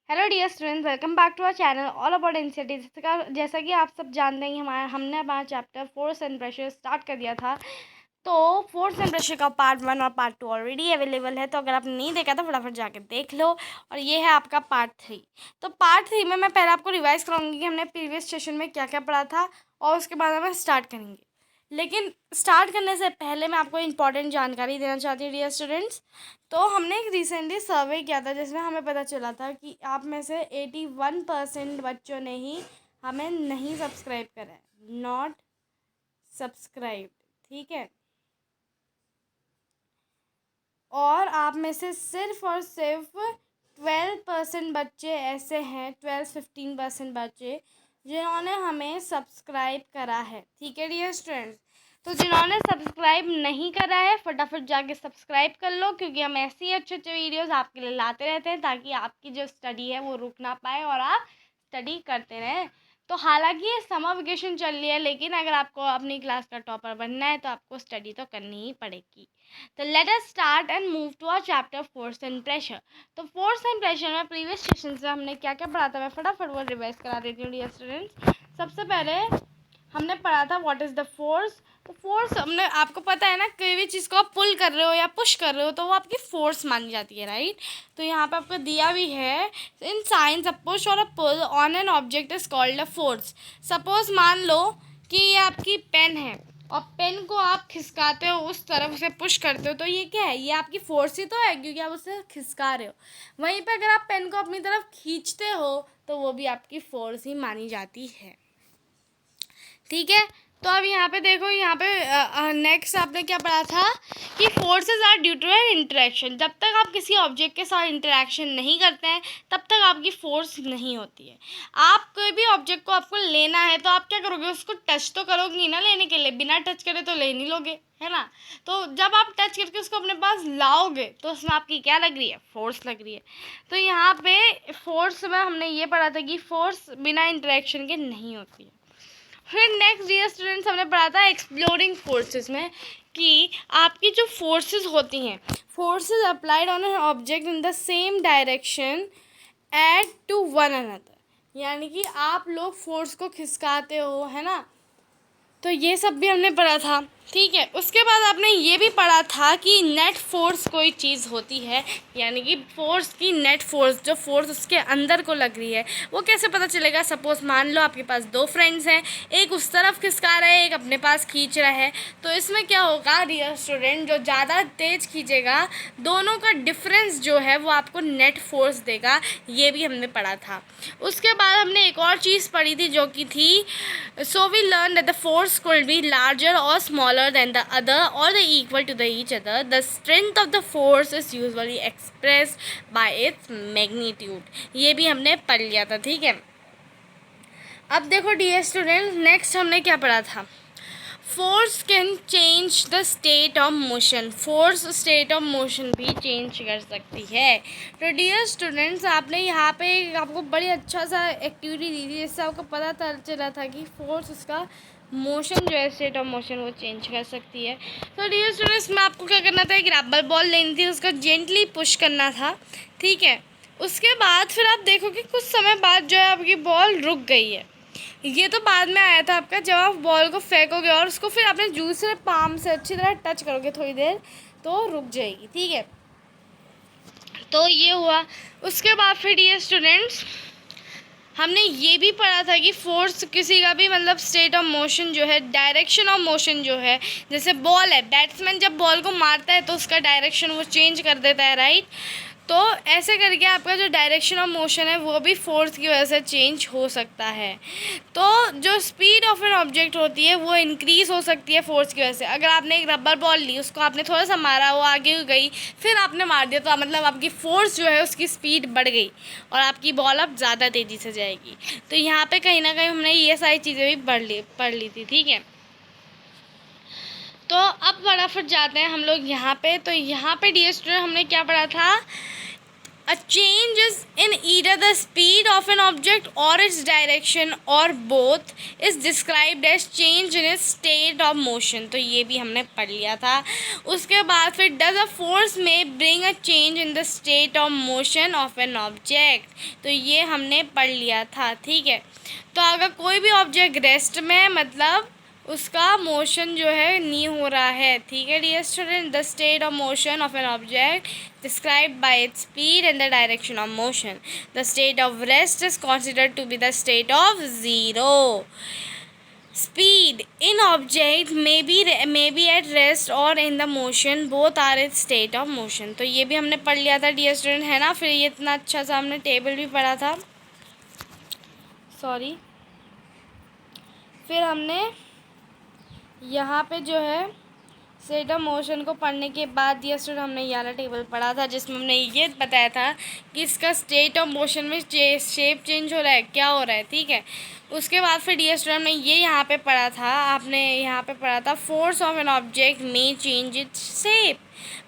Hello dear students, welcome back to our channel all about NCERT. जैसा कि आप सब जानते हैं हमने हमारा chapter force and pressure start कर दिया था। तो फोर्स एंड प्रेशर का पार्ट 1 और पार्ट 2 ऑलरेडी अवेलेबल है, तो अगर आपने नहीं देखा तो फटाफट जाकर देख लो। और ये है आपका पार्ट 3। तो पार्ट 3 में मैं पहले आपको रिवाइज कराऊंगी कि हमने प्रीवियस सेशन में क्या क्या पढ़ा था, और उसके बाद हम स्टार्ट करेंगे। लेकिन स्टार्ट करने से पहले मैं आपको इंपॉर्टेंट जानकारी देना चाहती हूँ डियर स्टूडेंट्स। तो हमने एक रिसेंटली सर्वे किया था, जिसमें हमें पता चला था कि आप में से 81% बच्चों ने ही हमें नहीं सब्सक्राइब करा है, नॉट सब्सक्राइब। ठीक है, और आप में से सिर्फ और सिर्फ 12% बच्चे ऐसे हैं, 12-15% बच्चे जिन्होंने हमें सब्सक्राइब करा है। ठीक है डियर स्टूडेंट्स, तो जिन्होंने सब्सक्राइब नहीं करा है फटाफट जाके सब्सक्राइब कर लो, क्योंकि हम ऐसे ही अच्छे अच्छे वीडियोस आपके लिए लाते रहते हैं, ताकि आपकी जो स्टडी है वो रुक ना पाए और आप स्टडी करते रहें। तो हालांकि ये समर वेकेशन चल रही है, लेकिन अगर आपको अपनी क्लास का टॉपर बनना है तो आपको स्टडी तो करनी ही पड़ेगी। तो let us start and move to our chapter force and pressure. तो फोर्स एंड प्रेशर में प्रीवियस सेशन से हमने क्या क्या पढ़ा था, मैं फटाफट वो रिवाइज करा देती हूँ डियर स्टूडेंट्स। सबसे पहले हमने पढ़ा था व्हाट इज़ द फोर्स। तो फोर्स हमने, आपको पता है ना, कोई भी चीज़ को आप पुल कर रहे हो या पुश कर रहे हो तो वो आपकी फोर्स मानी जाती है, राइट। तो यहाँ पे आपको दिया भी है, इन साइंस अ पुश और a pull on an object is called a force. Suppose मान लो कि ये आपकी पेन है, और पेन को आप खिसकाते हो, उस तरफ उसे पुश करते हो, तो ये क्या है, ये आपकी फोर्स ही तो है, क्योंकि आप उसे खिसका रहे हो। वहीं पे अगर आप पेन को अपनी तरफ खींचते हो तो वो भी आपकी फोर्स ही मानी जाती है। ठीक है, तो अब यहाँ पे देखो, यहाँ पे नेक्स्ट आपने क्या पढ़ा था कि forces are due to an interaction. जब तक आप किसी ऑब्जेक्ट के साथ इंटरेक्शन नहीं करते हैं तब तक आपकी फोर्स नहीं होती है। आप कोई भी ऑब्जेक्ट को आपको लेना है तो आप क्या करोगे, उसको टच तो करोगे ना लेने के लिए, बिना टच करे तो ले नहीं लोगे, है ना। तो जब आप टच करके उसको अपने पास लाओगे तो उसमें आपकी क्या लग रही है, फोर्स लग रही है। तो यहाँ पे फोर्स में हमने ये पढ़ा था कि फोर्स बिना इंटरेक्शन के नहीं होती है। फिर नेक्स्ट डियर स्टूडेंट्स हमने पढ़ा था एक्सप्लोरिंग फोर्सेस में कि आपकी जो फोर्सेस होती हैं, forces applied on an object in the same direction at to one another. यानी कि आप लोग फोर्स को खिसकाते हो, है ना। तो ये सब भी हमने पढ़ा था। ठीक है, उसके बाद आपने ये भी पढ़ा था कि नेट फोर्स कोई चीज़ होती है, यानी कि फोर्स की नेट फोर्स, जो फोर्स उसके अंदर को लग रही है वो कैसे पता चलेगा। सपोज मान लो आपके पास दो फ्रेंड्स हैं, एक उस तरफ खिसका रहा है, एक अपने पास खींच रहा है, तो इसमें क्या होगा डियर स्टूडेंट, जो ज़्यादा तेज खींचेगा दोनों का डिफरेंस जो है वो आपको नेट फोर्स देगा। ये भी हमने पढ़ा था। उसके बाद हमने एक और चीज़ पढ़ी थी जो कि थी, so we learn that the force could be larger or smaller than the other or the equal to the each other. The strength of the force is usually expressed by its magnitude. ये भी हमने पढ़ लिया था। ठीक है, अब देखो डियर स्टूडेंट, नेक्स्ट हमने क्या पढ़ा था, force can change the state of motion. Force state of motion भी चेंज कर सकती है। तो डियर स्टूडेंट्स, आपने यहाँ पे आपको बड़ी अच्छा सा एक्टिविटी दी थी, जिससे आपको पता चला था कि फोर्स उसका मोशन जो है, स्टेट ऑफ मोशन, वो चेंज कर सकती है। तो डियर स्टूडेंट्स, में आपको क्या करना था, एक रबर बॉल लेनी थी, उसको जेंटली पुश करना था। ठीक है, उसके बाद फिर आप देखोगे कुछ समय बाद जो है आपकी बॉल रुक गई है। ये तो बाद में आया था आपका, जब आप बॉल को फेंकोगे और उसको फिर अपने दूसरे पाम से अच्छी तरह टच करोगे थोड़ी देर, तो रुक जाएगी। ठीक है, तो ये हुआ। उसके बाद फिर ये स्टूडेंट्स हमने ये भी पढ़ा था कि फोर्स किसी का भी मतलब स्टेट ऑफ मोशन जो है, डायरेक्शन ऑफ मोशन जो है, जैसे बॉल है, बैट्समैन जब बॉल को मारता है तो उसका डायरेक्शन वो चेंज कर देता है, राइट। तो ऐसे करके आपका जो डायरेक्शन ऑफ मोशन है वो भी फोर्स की वजह से चेंज हो सकता है। तो जो स्पीड ऑफ एन ऑब्जेक्ट होती है वो इंक्रीज़ हो सकती है फोर्स की वजह से। अगर आपने एक रबर बॉल ली, उसको आपने थोड़ा सा मारा, वो आगे गई, फिर आपने मार दिया, तो मतलब आपकी फोर्स जो है उसकी स्पीड बढ़ गई और आपकी बॉल अब ज़्यादा तेज़ी से जाएगी। तो यहाँ पे कहीं ना कहीं हमने ये सारी चीज़ें भी पढ़ ली थी। ठीक है, तो अब फटाफट जाते हैं हम लोग यहाँ पे। तो यहाँ पे डियर स्टूडेंट हमने क्या पढ़ा था, A change is in either the speed of an object or its direction or both is described as change in its state of motion. तो ये भी हमने पढ़ लिया था. उसके बाद फिर does a force may bring a change in the state of motion of an object. तो ये हमने पढ़ लिया था. ठीक है. तो अगर कोई भी ऑब्जेक्ट रेस्ट में है मतलब उसका मोशन जो है नहीं हो रहा है. ठीक है dear student. The state of motion of an object described by its speed and the direction of motion. The state of rest is considered to be the state of zero. Speed in object may be at rest or in the motion, both are its state of motion. तो ये भी हमने पढ़ लिया था dear student, है ना. फिर ये इतना अच्छा सा हमने टेबल भी पढ़ा था. सॉरी. फिर हमने यहाँ पे जो है स्टेट ऑफ मोशन को पढ़ने के बाद डियर स्टूडेंट हमने ये वाला टेबल पढ़ा था जिसमें हमने ये बताया था कि इसका स्टेट ऑफ मोशन में शेप चेंज हो रहा है, क्या हो रहा है. ठीक है. उसके बाद फिर डियर स्टूडेंट हमने ये यहाँ पे पढ़ा था, आपने यहाँ पे पढ़ा था फोर्स ऑफ एन ऑब्जेक्ट में चेंज इट्स शेप.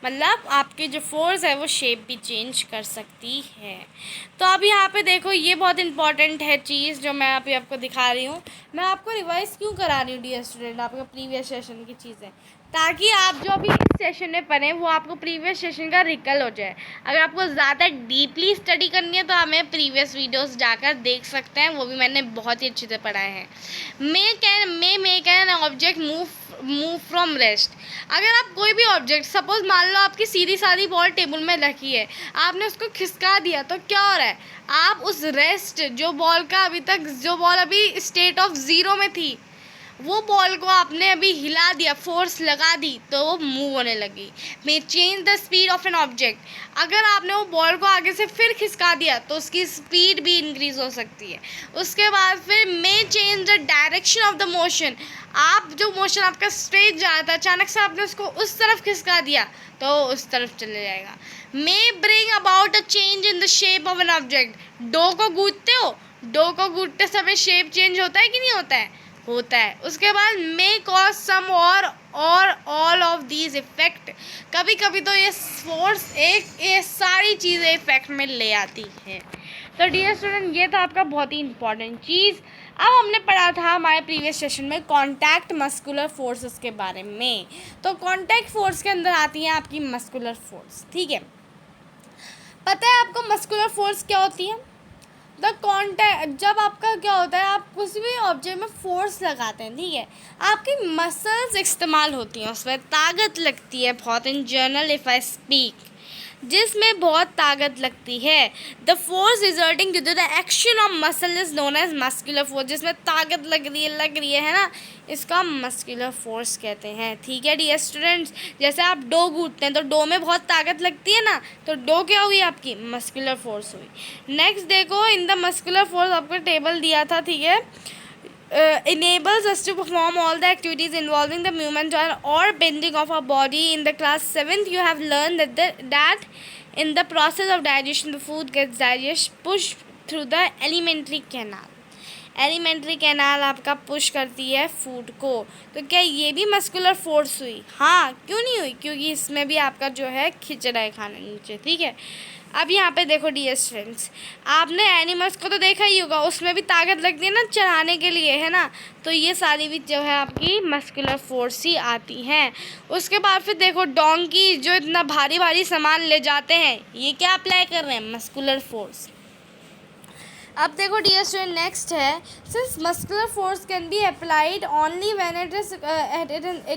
मतलब आपकी जो फोर्स है वो शेप भी चेंज कर सकती है. तो अब यहाँ पे देखो ये बहुत इंपॉर्टेंट है चीज़ जो मैं अभी आपको दिखा रही हूँ. मैं आपको रिवाइज़ क्यों करा रही हूँ डियर स्टूडेंट, आपका प्रीवियस सेशन की चीज़ें, ताकि आप जो अभी इस सेशन में पढ़ें वो आपको प्रीवियस सेशन का रिकल हो जाए. अगर आपको ज़्यादा डीपली स्टडी करनी है तो हमें प्रीवियस वीडियोस जाकर देख सकते हैं, वो भी मैंने बहुत ही अच्छे से पढ़ाए हैं. Make an object move from rest. अगर आप कोई भी ऑब्जेक्ट, सपोज मान लो आपकी सीधी सादी बॉल टेबल में रखी है, आपने उसको खिसका दिया तो क्या हो रहा है, आप उस रेस्ट जो बॉल का अभी तक, जो बॉल अभी स्टेट ऑफ ज़ीरो में थी, वो बॉल को आपने अभी हिला दिया, फोर्स लगा दी तो वो मूव होने लगी. मे change the speed of an object. अगर आपने वो बॉल को आगे से फिर खिसका दिया तो उसकी स्पीड भी इंक्रीज हो सकती है. उसके बाद फिर मे change the direction of the motion. आप जो मोशन आपका स्ट्रेट जा रहा था, अचानक से आपने उसको उस तरफ खिसका दिया तो उस तरफ चले जाएगा. May bring about a change in the shape of an object. Dough को गूंथते हो, डो को गूंथते समय शेप चेंज होता है कि नहीं होता है, होता है. उसके बाद मे कॉज सम और ऑल ऑफ दीज इफेक्ट. कभी कभी तो ये फोर्स ये सारी चीज़ें इफेक्ट में ले आती है. तो डियर स्टूडेंट ये था आपका बहुत ही इंपॉर्टेंट चीज़. अब हमने पढ़ा था हमारे प्रीवियस सेशन में कॉन्टैक्ट मस्कुलर फोर्सेस के बारे में. तो कॉन्टैक्ट फोर्स के अंदर आती है आपकी मस्कुलर फोर्स. ठीक है. पता है आपको मस्कुलर फोर्स क्या होती है? द कॉन्टैक्ट, जब आपका क्या होता है, आप किसी भी ऑब्जेक्ट में फोर्स लगाते हैं, ठीक है, आपकी मसल्स इस्तेमाल होती हैं, उसमें ताकत लगती है बहुत. In general if I speak, जिसमें बहुत ताकत लगती है. The force resulting to the action of muscle is known as muscular force. जिसमें ताकत लग रही है ना, इसका मस्कुलर फोर्स कहते हैं. ठीक है डियर स्टूडेंट्स. जैसे आप डो गूंथते हैं तो डो में बहुत ताकत लगती है ना, तो डो क्या हुई आपकी, मस्कुलर फोर्स हुई. नेक्स्ट देखो, इन द मस्कुलर फोर्स आपको टेबल दिया था. ठीक है. Enables us to perform all the activities involving the movement or bending of our body. In the class 7th you have learned that in the process of digestion the food gets pushed through the alimentary canal. Alimentary canal आपका push करती है food को. तो क्या ये भी muscular force हुई? हाँ, क्यों नहीं हुई, क्योंकि इसमें भी आपका जो है खिंच रहा है खाना नीचे. ठीक है. अब यहाँ पे देखो डियर फ्रेंड्स, आपने एनिमल्स को तो देखा ही होगा, उसमें भी ताकत लगती है ना चढ़ाने के लिए, है ना. तो ये सारी भी जो है आपकी मस्कुलर फोर्स ही आती हैं. उसके बाद फिर देखो डोंकी जो इतना भारी भारी सामान ले जाते हैं, ये क्या अप्लाई कर रहे हैं, मस्कुलर फोर्स. अब देखो डियर स्टूडेंट नेक्स्ट है, since muscular force can be applied only when it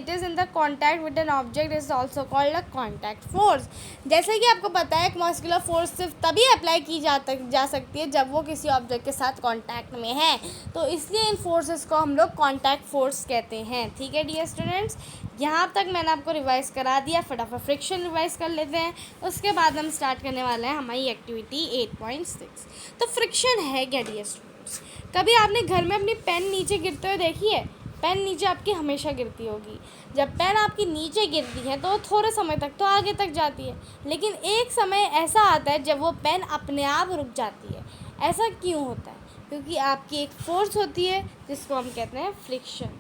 is in the contact with N object is also called a contact force. जैसे कि आपको पता है मस्कुलर फोर्स सिर्फ तभी अप्लाई की जा सकती है जब वो किसी ऑब्जेक्ट के साथ कॉन्टैक्ट में है. तो इसलिए इन फोर्सेस को हम लोग कॉन्टैक्ट फोर्स कहते हैं. ठीक है डियर स्टूडेंट्स. यहाँ तक मैंने आपको रिवाइज़ करा दिया. फटाफट फ्रिक्शन रिवाइज़ कर लेते हैं, उसके बाद हम स्टार्ट करने वाले हैं हमारी एक्टिविटी 8.6. तो फ्रिक्शन है क्या डियर स्टूडेंट्स? कभी आपने घर में अपनी पेन नीचे गिरते हुए देखी है? पेन नीचे आपकी हमेशा गिरती होगी. जब पेन आपकी नीचे गिरती है तो थोड़े समय तक तो आगे तक जाती है, लेकिन एक समय ऐसा आता है जब वो पेन अपने आप रुक जाती है. ऐसा क्यों होता है? क्योंकि आपकी एक फोर्स होती है जिसको हम कहते हैं फ्रिक्शन.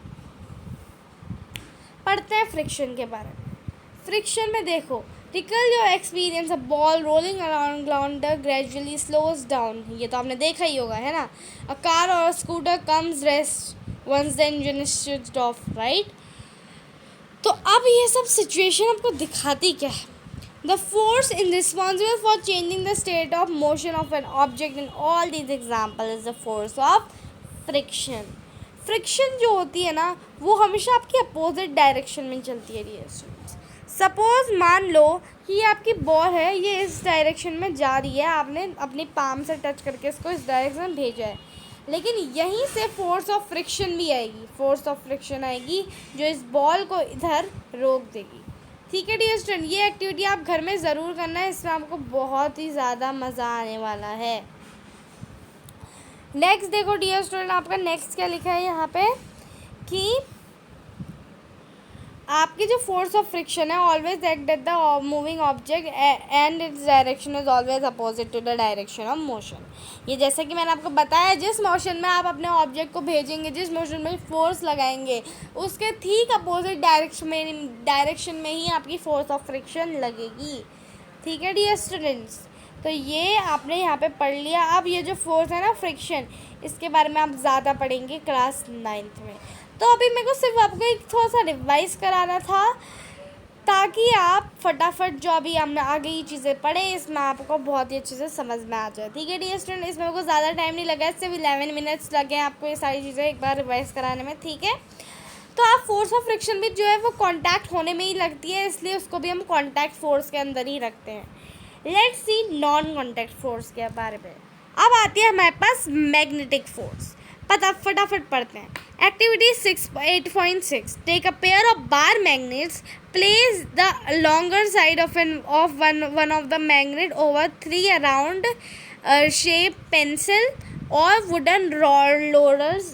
पढ़ते हैं फ्रिक्शन के बारे में. फ्रिक्शन में देखो, Recall your experience, a ball rolling around ground gradually slows down. ये तो आपने देखा ही होगा, है ना. A car or a scooter comes rest once the engine is switched off, right? तो अब ये सब सिचुएशन आपको दिखाती क्या है? The force in responsible for changing the state of motion of an object in all these examples is the force of friction. Friction जो होती है ना, वो हमेशा आपकी अपोजिट डायरेक्शन में चलती है डियर स्टूडेंट्स. सपोज मान लो कि ये आपकी बॉल है, ये इस डायरेक्शन में जा रही है, आपने अपनी पाम से टच करके इसको इस डायरेक्शन में भेजा है, लेकिन यहीं से फोर्स ऑफ फ्रिक्शन भी आएगी. फोर्स ऑफ फ्रिक्शन आएगी जो इस बॉल को इधर रोक देगी. ठीक है डियर स्टूडेंट, ये एक्टिविटी आप घर में ज़रूर करना है, इसमें आपको बहुत ही ज़्यादा मज़ा आने वाला है. नेक्स्ट देखो डियर स्टूडेंट, आपका नेक्स्ट क्या लिखा है यहाँ पे कि आपकी जो फोर्स ऑफ फ्रिक्शन है always act at the moving object and its direction is always opposite to the direction of motion. ये जैसे कि मैंने आपको बताया, जिस मोशन में आप अपने ऑब्जेक्ट को भेजेंगे, जिस मोशन में फोर्स लगाएंगे, उसके ठीक अपोजिट डायरेक्शन में ही आपकी फोर्स ऑफ फ्रिक्शन लगेगी. ठीक है डियर स्टूडेंट्स, तो ये आपने यहाँ पे पढ़ लिया. अब ये जो फोर्स है ना फ्रिक्शन, इसके बारे में आप ज़्यादा पढ़ेंगे क्लास 9th में. तो अभी मेरे को सिर्फ आपको एक थोड़ा सा रिवाइज़ कराना था, ताकि आप फटाफट जो अभी हमने आगे ये चीज़ें पढ़े, इसमें आपको बहुत ही अच्छे से समझ में आ जाए. ठीक है डियर स्टूडेंट, इसमें मेरे को ज़्यादा टाइम नहीं लगा है, सिर्फ 11 मिनट्स लगे हैं आपको ये सारी चीज़ें एक बार रिवाइज़ कराने में. ठीक है, तो आप फोर्स ऑफ फ्रिक्शन भी जो है वो कॉन्टैक्ट होने में ही लगती है, इसलिए उसको भी हम कॉन्टैक्ट फोर्स के अंदर ही रखते हैं. Let's see non contact force के बारे में. अब आती है हमारे पास मैग्नेटिक फोर्स. फटाफट पढ़ते हैं. Activity 8.6. Take a pair of bar magnets. Place the longer side of one of the magnet over 3 round shaped pencil or wooden rollers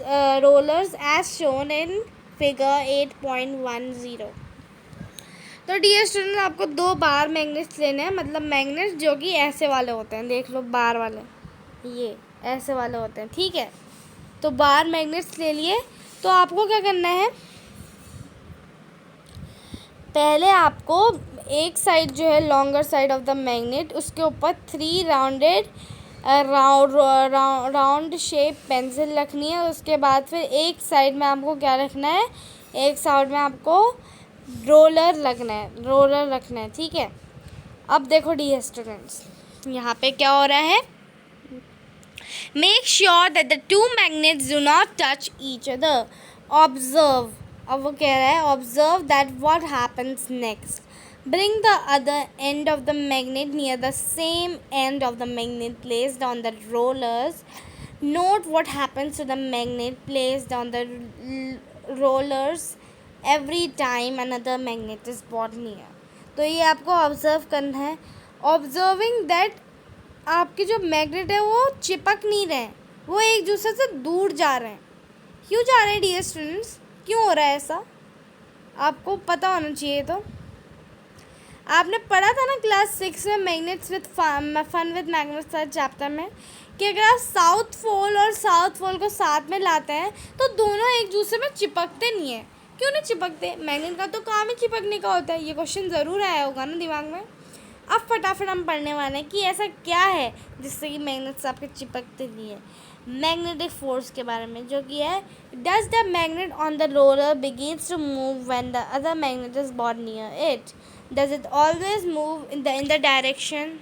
as shown in figure 8.10. तो डियर स्टूडेंट, आपको 2 बार magnets लेने हैं, मतलब magnets जो कि ऐसे वाले होते हैं, देख लो बार वाले, ये ऐसे वाले होते हैं. ठीक है, तो बार मैग्नेट्स ले लिए. तो आपको क्या करना है, पहले आपको एक साइड जो है longer side of the magnet, उसके ऊपर 3 राउंड शेप पेंसिल रखनी है. उसके बाद फिर एक साइड में आपको क्या रखना है, एक साइड में आपको रोलर रखना है. ठीक है, अब देखो डियर स्टूडेंट्स, यहाँ पे क्या हो रहा है. Make sure that the 2 magnets do not touch each other. Observe. अब वो कह रहा है observe that what happens next. Bring the other end of the magnet near the same end of the magnet placed on the rollers. Note what happens to the magnet placed on the rollers every time another magnet is brought near. तो ये आपको observe करना है. Observing that आपके जो magnet है वो चिपक नहीं रहे, वो एक दूसरे से दूर जा रहे हैं. क्यों जा रहे हैं डियर स्टूडेंट्स, क्यों हो रहा है ऐसा, आपको पता होना चाहिए. तो आपने पढ़ा था ना क्लास 6 में magnets with fun with magnets chapter में, कि अगर आप साउथ पोल और साउथ पोल को साथ में लाते हैं तो दोनों एक दूसरे में चिपकते नहीं है. क्यों नहीं चिपकते, मैग्नेट का तो काम ही चिपकने का होता है. ये क्वेश्चन ज़रूर आया होगा ना दिमाग में. अब फटाफट हम पढ़ने वाले हैं कि ऐसा क्या है जिससे कि मैग्नेट्स आपके चिपकते नहीं है. मैग्नेटिक फोर्स के बारे में, जो कि है does the magnet on the roller begins to move when the other magnet is brought near it. Does it always move in the direction